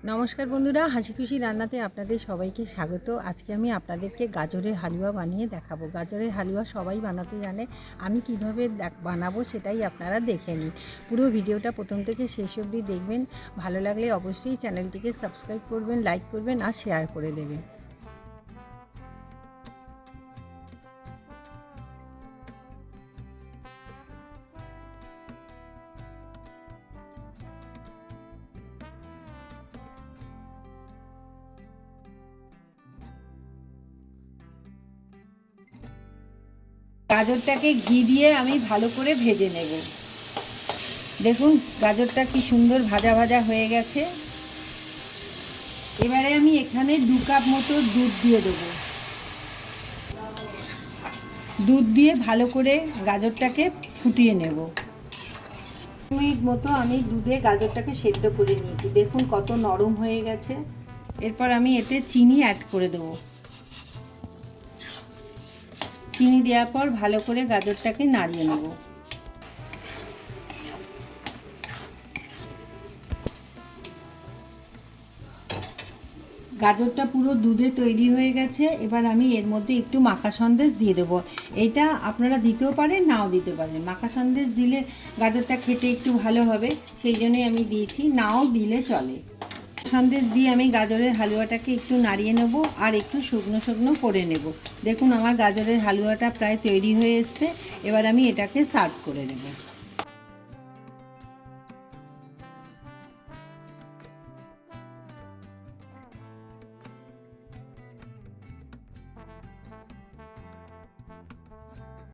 নমস্কার বন্ধুরা, হাসি খুশি রান্নাতে আপনাদের সবাইকে স্বাগত। আজকে আমি আপনাদেরকে গাজরের হালুয়া বানিয়ে দেখাবো। গাজরের হালুয়া সবাই বানাতে জানে, আমি কিভাবে বানাবো সেটাই আপনারা দেখে নিন। পুরো ভিডিওটা প্রথম থেকে শেষ অবধি দেখবেন। ভালো লাগলে অবশ্যই চ্যানেলটিকে সাবস্ক্রাইব করবেন, লাইক করবেন আর শেয়ার করে দেবেন। গাজরটাকে ঘি দিয়ে আমি ভালো করে ভেজে নেব। দেখুন গাজরটা কি সুন্দর ভাজা ভাজা হয়ে গেছে। এবারে আমি এখানে 2 কাপ মতো দুধ দিয়ে দেবো। দুধ দিয়ে ভালো করে গাজরটাকে ফুটিয়ে নেব। 2 মিনিট মতো আমি দুধে গাজরটাকে সেদ্ধ করে নিয়েছি। দেখুন কত নরম হয়ে গেছে। এরপর আমি এতে চিনি অ্যাড করে দেবো। চিনি দেওয়ার পর ভালো করে গাজরটাকে নাড়িয়ে নেব। গাজরটা পুরো দুধে তৈরি হয়ে গেছে। এবার আমি এর মধ্যে একটু মাখা সন্দেশ দিয়ে দেবো। এটা আপনারা দিতেও পারেন, নাও দিতে পারেন। মাখা সন্দেশ দিলে গাজরটা খেতে একটু ভালো হবে, সেই জন্যই আমি দিয়েছি, নাও দিলে চলে। সন্দেশ দিয়ে আমি গাজরের হালুয়াটাকে একটু নাড়িয়ে নেব আর একটু শুকনো শুকনো করে নেব। দেখুন আমার গাজরের হালুয়াটা প্রায় তৈরি হয়ে এসছে। এবার আমি এটাকে সার্ভ করে দেব।